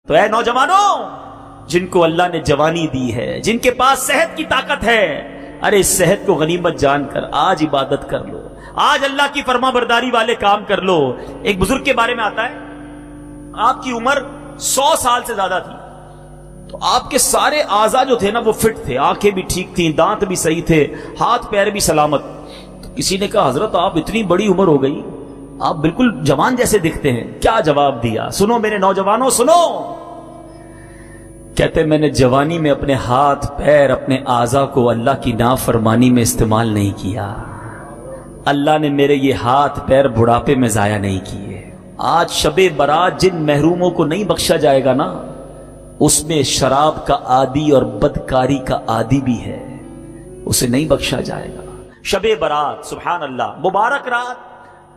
تو اے نوجوانوں جن کو اللہ نے جوانی دی ہے، جن کے پاس صحت کی طاقت ہے، ارے اس صحت کو غنیمت جان کر آج عبادت کر لو، آج اللہ کی فرما برداری والے کام کر لو۔ ایک بزرگ کے بارے میں آتا ہے، آپ کی عمر 100 سال سے زیادہ تھی، تو آپ کے سارے اعضاء جو تھے نا وہ فٹ تھے، آنکھیں بھی ٹھیک تھیں، دانت بھی صحیح تھے، ہاتھ پیر بھی سلامت۔ تو کسی نے کہا حضرت آپ اتنی بڑی عمر ہو گئی، آپ بالکل جوان جیسے دکھتے ہیں، کیا جواب دیا؟ سنو میرے نوجوانوں سنو، کہتے میں نے جوانی میں اپنے ہاتھ پیر اپنے اعضاء کو اللہ کی نافرمانی میں استعمال نہیں کیا، اللہ نے میرے یہ ہاتھ پیر بڑھاپے میں ضائع نہیں کیے۔ آج شب برات جن محروموں کو نہیں بخشا جائے گا نا، اس میں شراب کا عادی اور بدکاری کا عادی بھی ہے، اسے نہیں بخشا جائے گا۔ شب برات سبحان اللہ، مبارک رات،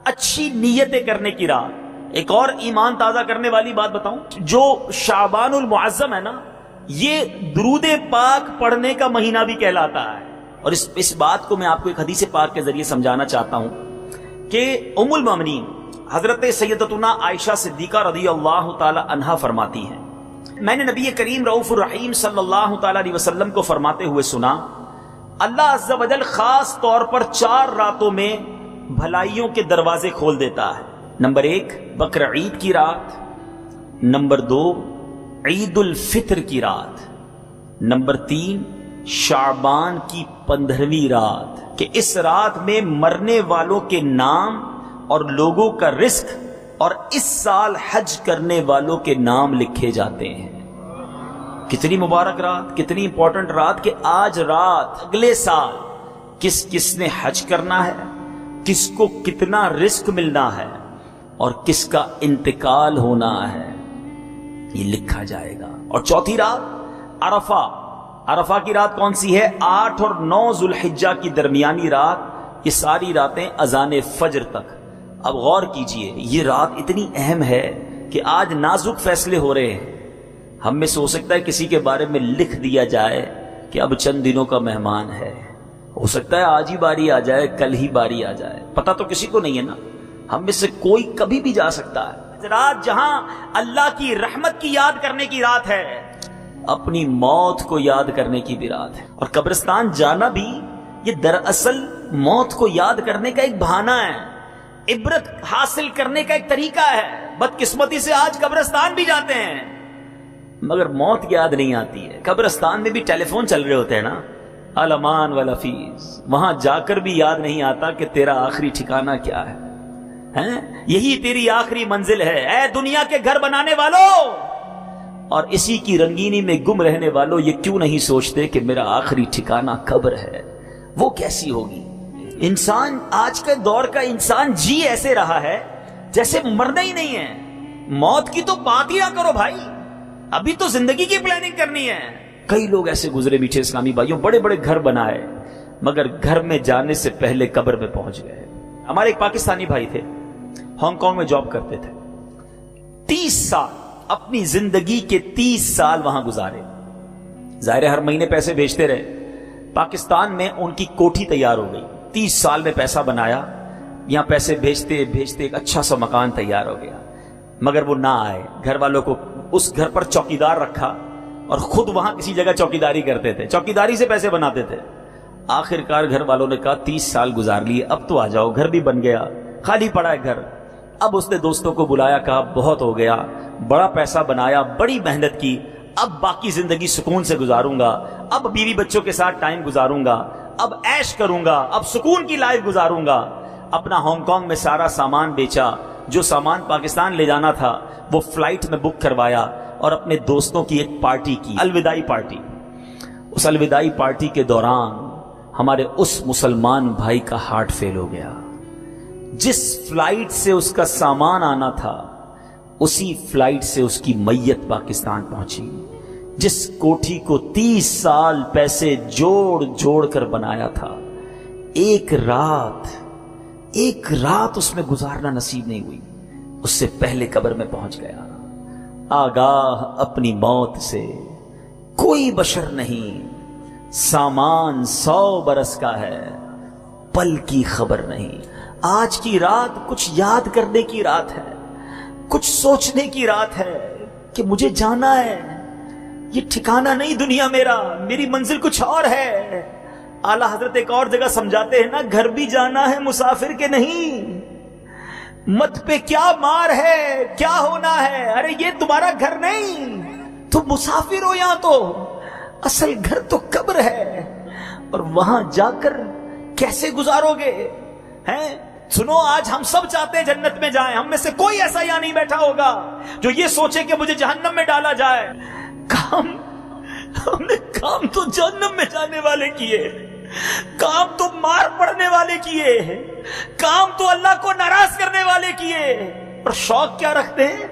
اچھی نیتیں کرنے کی رات۔ ایک اور ایمان تازہ کرنے والی بات بتاؤں، جو شعبان المعظم ہے نا، یہ درود پاک پڑھنے کا مہینہ بھی کہلاتا ہے۔ اور اس بات کو میں آپ کو ایک حدیث پاک کے ذریعے سمجھانا چاہتا ہوں کہ ام المومنین حضرت سیدتنا عائشہ صدیقہ رضی اللہ تعالی عنہا فرماتی ہیں، میں نے نبی کریم رؤوف الرحیم صلی اللہ تعالی علیہ وسلم کو فرماتے ہوئے سنا، اللہ عز و جل خاص طور پر 4 راتوں میں بھلائیوں کے دروازے کھول دیتا ہے۔ نمبر 1 بقر عید کی رات، نمبر 2 عید الفطر کی رات، نمبر 3 شعبان کی 15ویں رات، کہ اس رات میں مرنے والوں کے نام اور لوگوں کا رزق اور اس سال حج کرنے والوں کے نام لکھے جاتے ہیں۔ کتنی مبارک رات، کتنی امپورٹنٹ رات، کہ آج رات اگلے سال کس کس نے حج کرنا ہے، کس کو کتنا رزق ملنا ہے اور کس کا انتقال ہونا ہے، یہ لکھا جائے گا۔ اور چوتھی رات عرفہ، عرفہ کی رات کون سی ہے؟ 8 اور 9 ذوالحجہ کی درمیانی رات، یہ ساری راتیں اذان فجر تک۔ اب غور کیجئے، یہ رات اتنی اہم ہے کہ آج نازک فیصلے ہو رہے ہیں۔ ہم میں سے ہو سکتا ہے کسی کے بارے میں لکھ دیا جائے کہ اب چند دنوں کا مہمان ہے، ہو سکتا ہے آج ہی باری آ جائے، کل ہی باری آ جائے، پتہ تو کسی کو نہیں ہے نا، ہم میں سے کوئی کبھی بھی جا سکتا ہے۔ رات جہاں اللہ کی رحمت کی یاد کرنے کی رات ہے، اپنی موت کو یاد کرنے کی بھی رات ہے۔ اور قبرستان جانا بھی یہ دراصل موت کو یاد کرنے کا ایک بہانہ ہے، عبرت حاصل کرنے کا ایک طریقہ ہے۔ بدقسمتی سے آج قبرستان بھی جاتے ہیں مگر موت یاد نہیں آتی ہے۔ قبرستان میں بھی ٹیلی فون چل رہے ہوتے ہیں نا، الامان والافیز، وہاں جا کر بھی یاد نہیں آتا کہ تیرا آخری ٹھکانہ کیا ہے، یہی تیری آخری منزل ہے۔ اے دنیا کے گھر بنانے والوں اور اسی کی رنگینی میں گم رہنے والوں، یہ کیوں نہیں سوچتے کہ میرا آخری ٹھکانہ قبر ہے، وہ کیسی ہوگی؟ انسان آج کے دور کا انسان جی ایسے رہا ہے جیسے مرنا ہی نہیں ہے۔ موت کی تو بات ہی نہ کرو بھائی، ابھی تو زندگی کی پلاننگ کرنی ہے۔ کئی لوگ ایسے گزرے میٹھے اسلامی بھائیوں، بڑے بڑے گھر بنائے مگر گھر میں جانے سے پہلے قبر میں پہنچ گئے۔ ہمارے ایک پاکستانی بھائی تھے، ہانگ کانگ میں جاب کرتے تھے، 30 سال اپنی زندگی کے 30 سال وہاں گزارے۔ ظاہر ہر مہینے پیسے بھیجتے رہے، پاکستان میں ان کی کوٹھی تیار ہو گئی، 30 سال میں پیسہ بنایا، یہاں پیسے بھیجتے بھیجتے ایک اچھا سا مکان تیار ہو گیا، مگر وہ نہ آئے۔ گھر والوں کو اس گھر پر چوکیدار رکھا اور خود وہاں کسی جگہ چوکیداری کرتے تھے، چوکیداری سے پیسے بناتے تھے۔ آخر کار گھر والوں نے کہا 30 سال گزار لیے، اب تو آ جاؤ، گھر بھی بن گیا، خالی پڑا ہے گھر۔ اب اس نے دوستوں کو بلایا، کہا بہت ہو گیا، بڑا پیسہ بنایا، بڑی محنت کی، اب باقی زندگی سکون سے گزاروں گا، اب بیوی بچوں کے ساتھ ٹائم گزاروں گا، اب عیش کروں گا، اب سکون کی لائف گزاروں گا۔ اپنا ہانگ کانگ میں سارا سامان بیچا، جو سامان پاکستان لے جانا تھا وہ فلائٹ میں بک کروایا اور اپنے دوستوں کی ایک پارٹی کی، الوداعی پارٹی۔ اس الوداعی پارٹی کے دوران ہمارے اس مسلمان بھائی کا ہارٹ فیل ہو گیا۔ جس فلائٹ سے اس کا سامان آنا تھا اسی فلائٹ سے اس کی میت پاکستان پہنچی۔ جس کوٹھی کو 30 سال پیسے جوڑ جوڑ کر بنایا تھا، ایک رات اس میں گزارنا نصیب نہیں ہوئی، اس سے پہلے قبر میں پہنچ گیا۔ آگاہ اپنی موت سے کوئی بشر نہیں، سامان 100 برس کا ہے، پل کی خبر نہیں۔ آج کی رات کچھ یاد کرنے کی رات ہے، کچھ سوچنے کی رات ہے، کہ مجھے جانا ہے, یہ ٹھکانہ نہیں دنیا میرا, میری منزل کچھ اور ہے. اعلیٰ حضرت ایک اور جگہ سمجھاتے ہیں نا, گھر بھی جانا ہے مسافر کے نہیں, مت پہ کیا مار ہے, کیا ہونا ہے, ارے یہ تمہارا گھر نہیں, تم مسافر ہو یہاں, تو اصل گھر تو قبر ہے, اور وہاں جا کر کیسے گزارو گے ہیں. سنو, آج ہم سب چاہتے ہیں جنت میں جائیں, ہم میں سے کوئی ایسا یہاں نہیں بیٹھا ہوگا جو یہ سوچے کہ مجھے جہنم میں ڈالا جائے. ہم نے کام تو جہنم میں جانے والے کیے, کام تو مار پڑنے والے کیے, کام تو اللہ کو ناراض کرنے والے کیے, اور شوق کیا رکھتے ہیں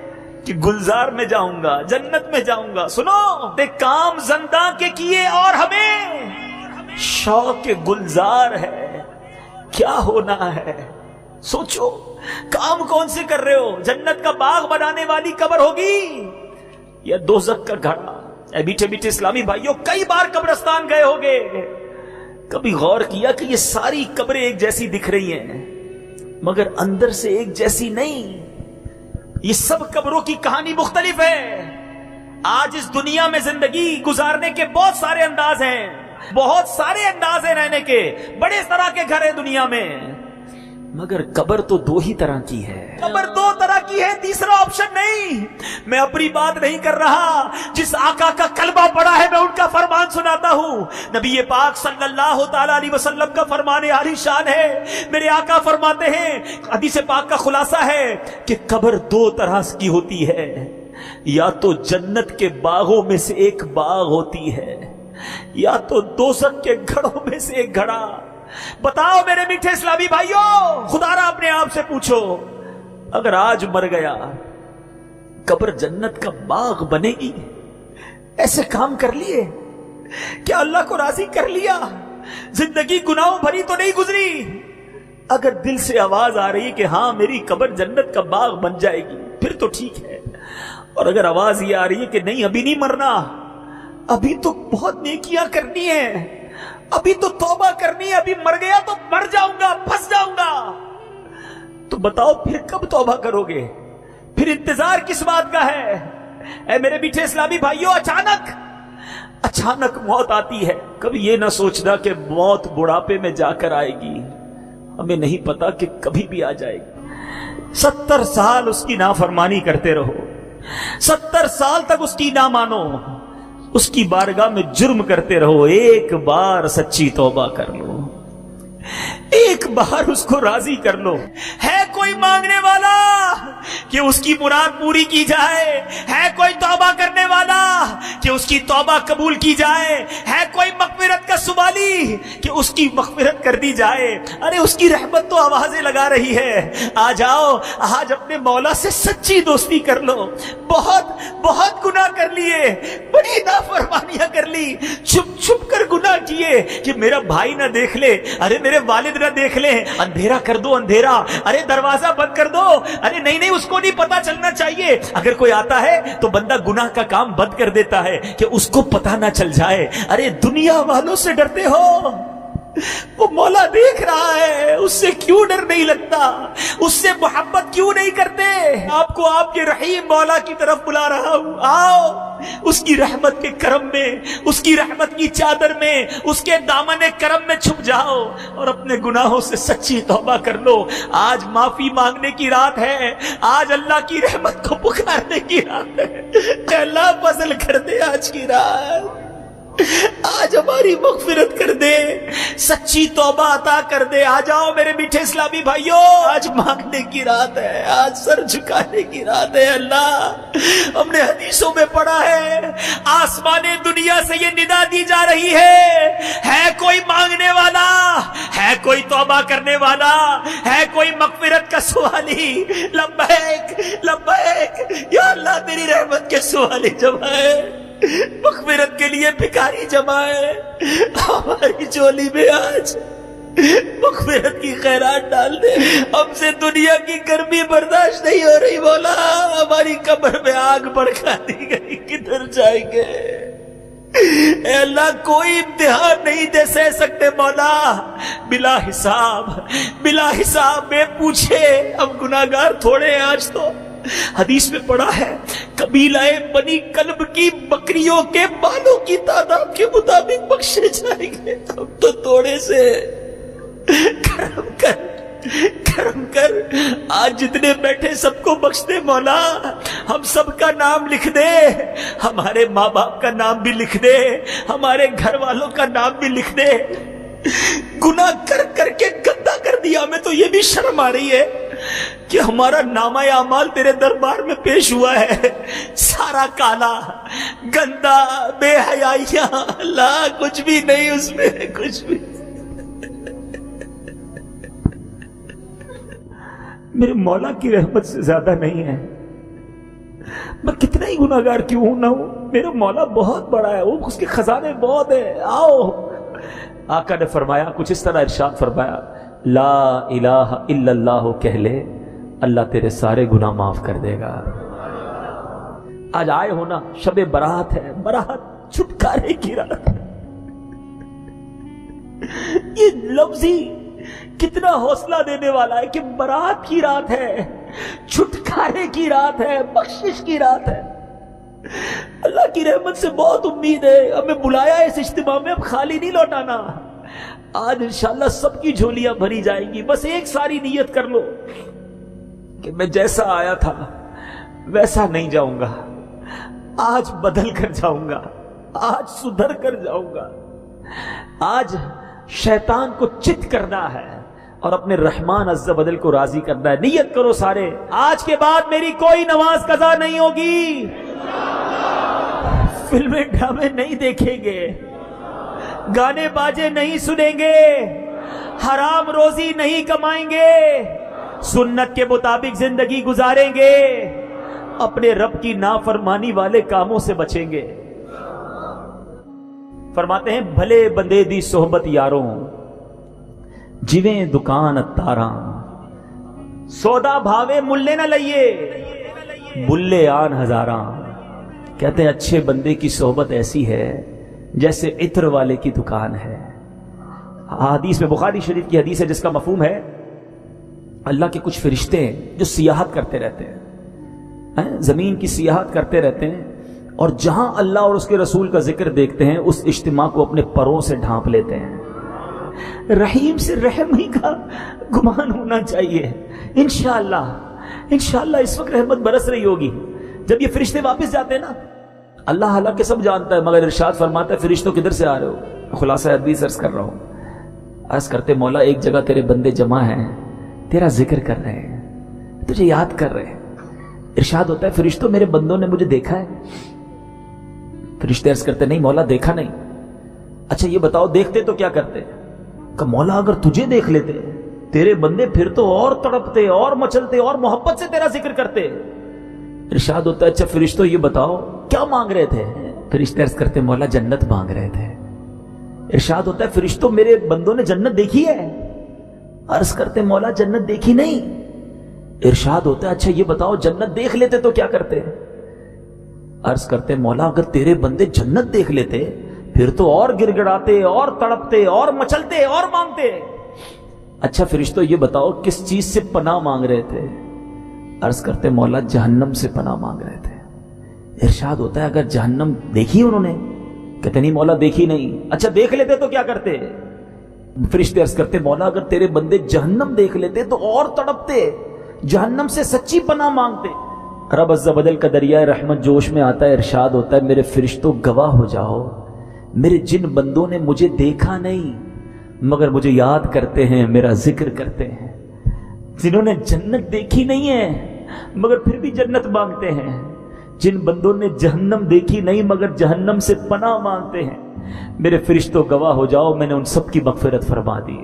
کہ گلزار میں جاؤں گا, جنت میں جاؤں گا. سنو, کام زندہ کے کیے اور ہمیں شوق گلزار ہے, کیا ہونا ہے سوچو. کام کون سے کر رہے ہو, جنت کا باغ بنانے والی قبر ہوگی یا دوزخ کا گھڑا؟ اے میٹھے میٹھے اسلامی بھائیوں, کئی بار قبرستان گئے ہوگے, کبھی غور کیا کہ یہ ساری قبریں ایک جیسی دکھ رہی ہیں مگر اندر سے ایک جیسی نہیں. یہ سب قبروں کی کہانی مختلف ہے. آج اس دنیا میں زندگی گزارنے کے بہت سارے انداز ہیں, بہت سارے انداز ہیں رہنے کے, بڑے طرح کے گھر ہیں دنیا میں, مگر قبر تو دو ہی طرح کی ہے. قبر دو طرح کی ہے, تیسرا آپشن نہیں. میں اپنی بات نہیں کر رہا, جس آقا کا کلمہ پڑا ہے میں ان کا فرمان سناتا ہوں. نبی پاک صلی اللہ تعالی علیہ وسلم کا فرمان عالی شان ہے. میرے آقا فرماتے ہیں, حدیث پاک کا خلاصہ ہے کہ قبر دو طرح کی ہوتی ہے, یا تو جنت کے باغوں میں سے ایک باغ ہوتی ہے, یا تو دوزخ کے گھڑوں میں سے ایک گھڑا. بتاؤ میرے میٹھے اسلامی بھائیوں, خدا را اپنے آپ سے پوچھو, اگر آج مر گیا قبر جنت کا باغ بنے گی؟ ایسے کام کر لیے, کیا اللہ کو راضی کر لیا, زندگی گناہوں بھری تو نہیں گزری. اگر دل سے آواز آ رہی ہے کہ ہاں میری قبر جنت کا باغ بن جائے گی پھر تو ٹھیک ہے, اور اگر آواز یہ آ رہی ہے کہ نہیں ابھی نہیں مرنا, ابھی تو بہت نیکیاں کرنی ہے, ابھی تو توبہ کرنی ہے, ابھی مر گیا تو مر جاؤں گا, پھنس جاؤں گا, تو بتاؤ پھر کب توبہ کرو گے, پھر انتظار کس بات کا ہے؟ اے میرے میٹھے اسلامی بھائیوں, اچانک موت آتی ہے. کبھی یہ نہ سوچنا کہ موت بڑھاپے میں جا کر آئے گی, ہمیں نہیں پتا کہ کبھی بھی آ جائے گی. 70 سال اس کی نافرمانی کرتے رہو, 70 سال تک اس کی نہ مانو, اس کی بارگاہ میں جرم کرتے رہو, ایک بار سچی توبہ کر لو, ایک بار اس کو راضی کر لو. ہے کوئی مانگنے والا کہ اس کی مراد پوری کی جائے, ہے کوئی توبہ کرنے والا کہ اس کی توبہ قبول کی جائے, ہے کوئی مغفرت کا سوالی کہ اس کی مغفرت کر دی جائے. ارے اس کی رحمت تو آوازیں لگا رہی ہے, آ جاؤ آج اپنے مولا سے سچی دوستی کر لو. بہت گناہ کر لیے, بڑی نافرمانیاں کر لی, چھپ چھپ کر گناہ کیے کہ میرا بھائی نہ دیکھ لے, ارے میرے والد نہ دیکھ لے, اندھیرا کر دو اندھیرا, ارے دروازہ بند کر دو, ارے نہیں اس کو نہیں پتا چلنا چاہیے. اگر کوئی آتا ہے تو بندہ گناہ کا کام بند کر دیتا ہے کہ اس کو پتا نہ چل جائے. ارے دنیا والوں سے ڈرتے ہو, وہ مولا دیکھ رہا ہے, اس سے کیوں ڈر نہیں لگتا, اس سے محبت کیوں نہیں کرتے؟ آپ کو آپ کے رحیم مولا کی طرف بلا رہا ہوں, آؤ اس کی رحمت کے کرم میں, اس کی رحمت کی چادر میں, اس کے دامن کرم میں چھپ جاؤ اور اپنے گناہوں سے سچی توبہ کر لو. آج معافی مانگنے کی رات ہے, آج اللہ کی رحمت کو پکارنے کی رات ہے. اللہ فضل کر دے آج کی رات, آج ہماری مغفرت کر دے, سچی توبہ عطا کر دے. آ جاؤ میرے میٹھے اسلامی بھائیوں, آج مانگنے کی رات ہے, آج سر جھکانے کی رات ہے. اللہ ہم نے حدیثوں میں پڑھا ہے, آسمان دنیا سے یہ ندا دی جا رہی ہے کوئی مانگنے والا, ہے کوئی توبہ کرنے والا, ہے کوئی مغفرت کا سوالی؟ لبیک لبیک یا اللہ, تیری رحمت کے سوالی جمع ہے, مغفرت کے لیے بھکاری جمع ہے. ہماری جولی میں آج مغفرت کی خیرات ڈال دے. ہم سے دنیا کی گرمی برداشت نہیں ہو رہی مولا, ہماری قبر میں آگ بھڑکا دی گئی, کدھر جائیں گے؟ اے اللہ کوئی امتحان نہیں دے سہ سکتے مولا, بلا حساب بے پوچھے. ہم گناہگار تھوڑے ہیں, آج تو حدیث میں پڑھا ہے قبیلہ بنی کلب کی بکریوں کے بالوں کی تعداد کے مطابق بخشے جائیں گے. ہم تو تھوڑے سے. کرم کر آج جتنے بیٹھے سب کو بخش دے مولا. ہم سب کا نام لکھ دے, ہمارے ماں باپ کا نام بھی لکھ دے, ہمارے گھر والوں کا نام بھی لکھ دے. گناہ کر کے گندا کر دیا. ہمیں تو یہ بھی شرم آ رہی ہے کہ ہمارا نامہ اعمال تیرے دربار میں پیش ہوا ہے, سارا کالا گندا بے حیائیاں, اللہ کچھ بھی نہیں اس میں, کچھ بھی. میرے مولا کی رحمت سے زیادہ نہیں ہے. میں کتنا ہی گناہگار کیوں ہوں نہ ہوں, میرا مولا بہت بڑا ہے, وہ اس کے خزانے بہت ہیں. آؤ. آقا نے فرمایا کچھ اس طرح ارشاد فرمایا, لا الہ الا اللہ کہہ لے, اللہ تیرے سارے گناہ معاف کر دے گا. آج آئے ہو نا, شب برات ہے, برات چھٹکارے کی رات. یہ لفظ ہی کتنا حوصلہ دینے والا ہے کہ برات کی رات ہے, چھٹکارے کی رات ہے, بخشش کی رات ہے. اللہ کی رحمت سے بہت امید ہے. ہمیں بلایا ہے اس اجتماع میں, اب خالی نہیں لوٹانا. آج انشاءاللہ سب کی جھولیاں بھری جائیں گی. بس ایک ساری نیت کر لو کہ میں جیسا آیا تھا ویسا نہیں جاؤں گا, آج بدل کر جاؤں گا, آج سدھر کر جاؤں گا. آج شیطان کو چت کرنا ہے اور اپنے رحمان عز و جل کو راضی کرنا ہے. نیت کرو سارے, آج کے بعد میری کوئی نماز قضا نہیں ہوگی, فلمیں ڈرامے نہیں دیکھیں گے, گانے باجے نہیں سنیں گے, حرام روزی نہیں کمائیں گے, سنت کے مطابق زندگی گزاریں گے, اپنے رب کی نافرمانی والے کاموں سے بچیں گے. فرماتے ہیں بھلے بندے دی صحبت یاروں, جویں دکان اتاراں, سودا بھاوے ملے نہ لئیے, بلے آن ہزاراں. کہتے ہیں اچھے بندے کی صحبت ایسی ہے جیسے عطر والے کی دکان ہے. حدیث میں, بخاری شریف کی حدیث ہے جس کا مفہوم ہے اللہ کے کچھ فرشتے ہیں جو سیاحت کرتے رہتے ہیں, زمین کی سیاحت کرتے رہتے ہیں, اور جہاں اللہ اور اس کے رسول کا ذکر دیکھتے ہیں اس اجتماع کو اپنے پروں سے ڈھانپ لیتے ہیں. رحیم سے رحم ہی کا گمان ہونا چاہیے. انشاءاللہ اس وقت رحمت برس رہی ہوگی. جب یہ فرشتے واپس جاتے ہیں نا, اللہ حالانکہ سب جانتا ہے, مگر ارشاد فرماتا ہے فرشتوں کدھر سے آ رہے ہو؟ خلاصہ حدیث عرض کر رہا ہوں. عرض کرتے مولا ایک جگہ تیرے بندے جمع ہیں, تیرا ذکر کر رہے ہیں, تجھے یاد کر رہے ہیں. ارشاد ہوتا ہے فرشتوں میرے بندوں نے مجھے دیکھا ہے؟ فرشتے عرض کرتے نہیں مولا دیکھا نہیں. اچھا یہ بتاؤ دیکھتے تو کیا کرتے؟ کہ مولا اگر تجھے دیکھ لیتے تیرے بندے پھر تو اور تڑپتے اور مچلتے اور محبت سے تیرا ذکر کرتے. ارشاد ہوتا ہے اچھا فرشتوں یہ بتاؤ کیا مانگ رہے تھے؟ فرشتے عرض کرتے مولا جنت مانگ رہے تھے. ارشاد ہوتا ہے فرشتوں میرے بندوں نے جنت دیکھی ہے؟ عرض کرتے مولا جنت دیکھی نہیں. ارشاد ہوتا ہے اچھا یہ بتاؤ جنت دیکھ لیتے تو کیا کرتے؟ عرض کرتے مولا اگر تیرے بندے جنت دیکھ لیتے پھر تو اور گر گڑاتے اور تڑپتے اور مچلتے اور مانگتے. اچھا فرشتوں یہ بتاؤ کس چیز سے پناہ مانگ رہے تھے؟ عرض کرتے مولا جہنم سے پناہ مانگ رہے تھے. ارشاد ہوتا ہے اگر جہنم دیکھی انہوں نے؟ کہتے نہیں مولا دیکھی نہیں. اچھا دیکھ لیتے تو کیا کرتے؟ فرشتے عرض کرتے مولا اگر تیرے بندے جہنم دیکھ لیتے تو اور تڑپتے, جہنم سے سچی پناہ مانگتے. رب عز و جل کا دریائے رحمت جوش میں آتا ہے. ارشاد ہوتا ہے میرے فرشتوں گواہ ہو جاؤ, میرے جن بندوں نے مجھے دیکھا نہیں مگر مجھے یاد کرتے ہیں, میرا ذکر کرتے ہیں, جنہوں نے جنت دیکھی نہیں ہے مگر پھر بھی جنت مانگتے ہیں, جن بندوں نے جہنم دیکھی نہیں مگر جہنم سے پناہ مانگتے ہیں, میرے فرشتوں گواہ ہو جاؤ میں نے ان سب کی مغفرت فرما دی.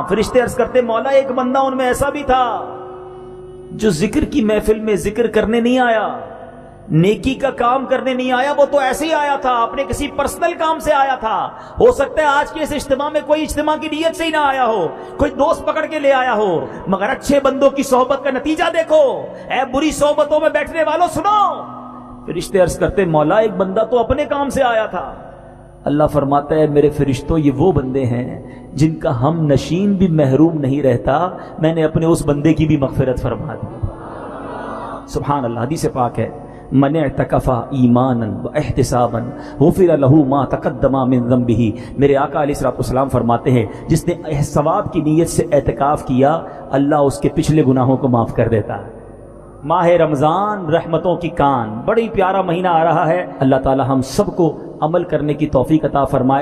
فرشتے عرض کرتے مولا ایک بندہ ان میں ایسا بھی تھا جو ذکر کی محفل میں ذکر کرنے نہیں آیا, نیکی کا کام کرنے نہیں آیا, وہ تو ایسے ہی آیا تھا, اپنے کسی پرسنل کام سے آیا تھا. ہو سکتا ہے آج کے اس اجتماع میں کوئی اجتماع کی نیت سے ہی نہ آیا ہو, کوئی دوست پکڑ کے لے آیا ہو, مگر اچھے بندوں کی صحبت کا نتیجہ دیکھو. اے بری صحبتوں میں بیٹھنے والوں سنو. فرشتے عرض کرتے مولا ایک بندہ تو اپنے کام سے آیا تھا. اللہ فرماتا ہے میرے فرشتوں یہ وہ بندے ہیں جن کا ہم نشین بھی محروم نہیں رہتا, میں نے اپنے اس بندے کی بھی مغفرت فرما دی. سبحان اللہ، حدیث پاک ہے، من اعتکف ایمانا واحتسابا غفر له ما تقدم من ذنبه۔ میرے آقا علیہ الصلوۃ والسلام فرماتے ہیں جس نے ثواب کی نیت سے اعتکاف کیا اللہ اس کے پچھلے گناہوں کو معاف کر دیتا ہے۔ ماہ رمضان رحمتوں کی کان، بڑی پیارا مہینہ آ رہا ہے، اللہ تعالی ہم سب کو عمل کرنے کی توفیق عطا فرمائے۔